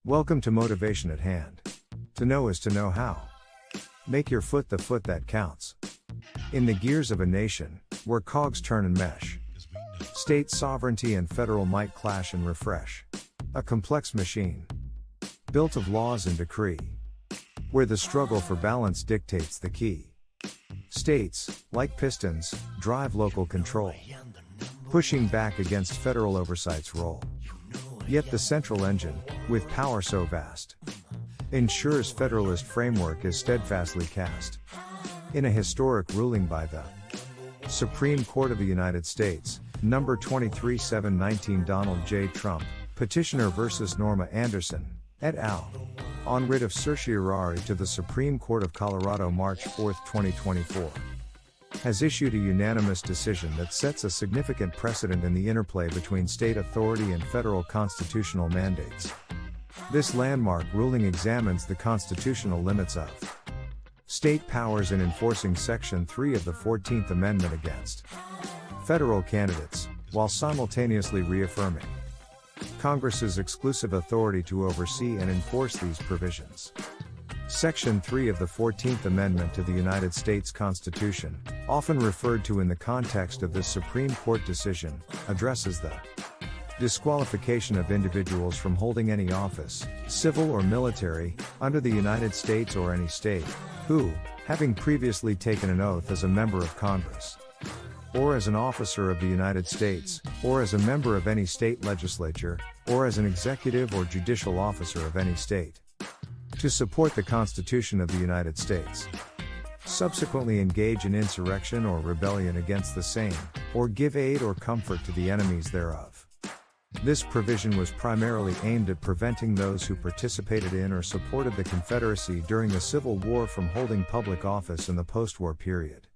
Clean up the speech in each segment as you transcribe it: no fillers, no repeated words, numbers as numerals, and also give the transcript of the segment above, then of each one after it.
Welcome to Motivation at Hand. To know is to know how. Make your foot the foot that counts. In the gears of a nation, where cogs turn and mesh, state sovereignty and federal might clash and refresh. A complex machine, built of laws and decree, where the struggle for balance dictates the key. States, like pistons, drive local control, pushing back against federal oversight's role. Yet the central engine, with power so vast, ensures federalist framework is steadfastly cast. In a historic ruling by the Supreme Court of the United States, number 23-719, Donald J. Trump, petitioner versus Norma Anderson, et al., on writ of certiorari to the Supreme Court of Colorado March 4, 2024, has issued a unanimous decision that sets a significant precedent in the interplay between state authority and federal constitutional mandates. This landmark ruling examines the constitutional limits of state powers in enforcing Section 3 of the 14th Amendment against federal candidates, while simultaneously reaffirming Congress's exclusive authority to oversee and enforce these provisions. Section 3 of the 14th Amendment to the United States Constitution, often referred to in the context of this Supreme Court decision, addresses the disqualification of individuals from holding any office, civil or military, under the United States or any state, who, having previously taken an oath as a member of Congress, or as an officer of the United States, or as a member of any state legislature, or as an executive or judicial officer of any state, to support the Constitution of the United States, subsequently engage in insurrection or rebellion against the same, or give aid or comfort to the enemies thereof. This provision was primarily aimed at preventing those who participated in or supported the Confederacy during the Civil War from holding public office in the post-war period.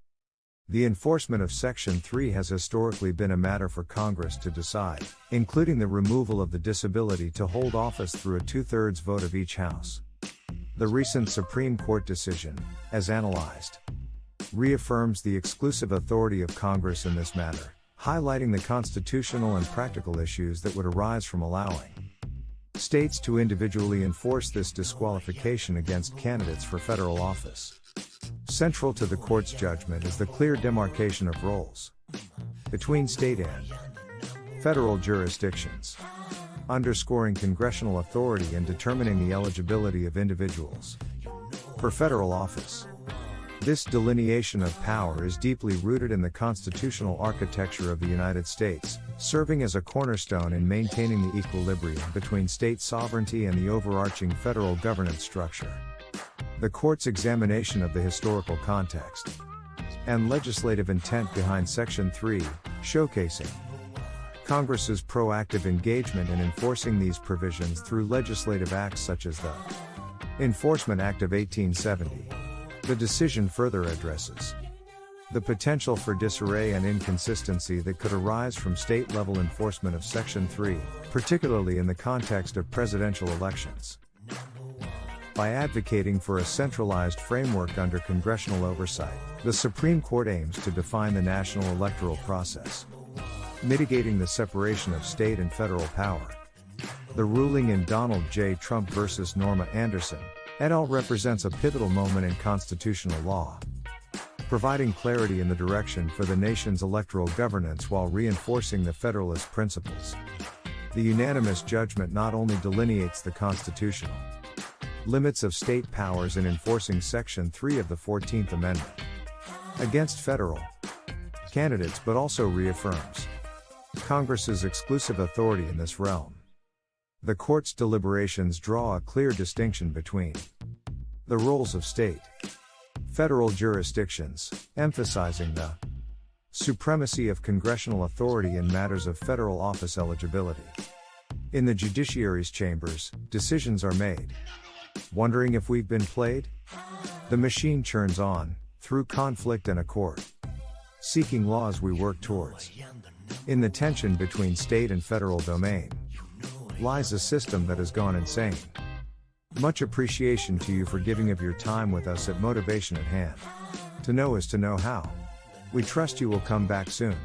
The enforcement of Section 3 has historically been a matter for Congress to decide, including the removal of the disability to hold office through a two-thirds vote of each House. The recent Supreme Court decision, as analyzed, reaffirms the exclusive authority of Congress in this matter, highlighting the constitutional and practical issues that would arise from allowing states to individually enforce this disqualification against candidates for federal office. Central to the court's judgment is the clear demarcation of roles between state and federal jurisdictions, underscoring congressional authority in determining the eligibility of individuals for federal office. This delineation of power is deeply rooted in the constitutional architecture of the United States, serving as a cornerstone in maintaining the equilibrium between state sovereignty and the overarching federal governance structure. The court's examination of the historical context and legislative intent behind Section 3, showcasing Congress's proactive engagement in enforcing these provisions through legislative acts such as the Enforcement Act of 1870. The decision further addresses the potential for disarray and inconsistency that could arise from state-level enforcement of Section 3, particularly in the context of presidential elections. By advocating for a centralized framework under congressional oversight, the Supreme Court aims to define the national electoral process, mitigating the separation of state and federal power. The ruling in Donald J. Trump versus Norma Anderson, et al. Represents a pivotal moment in constitutional law, providing clarity in the direction for the nation's electoral governance while reinforcing the Federalist principles. The unanimous judgment not only delineates the constitutional limits of state powers in enforcing Section 3 of the 14th Amendment against federal candidates but also reaffirms Congress's exclusive authority in this realm. The court's deliberations draw a clear distinction between the roles of state, federal jurisdictions, emphasizing the supremacy of congressional authority in matters of federal office eligibility. In the judiciary's chambers, decisions are made. Wondering if we've been played? The machine churns on, through conflict and accord, seeking laws we work towards. In the tension between state and federal domain lies a system that has gone insane. Much appreciation to you for giving of your time with us at Motivation at Hand. To know is to know how. We trust you will come back soon.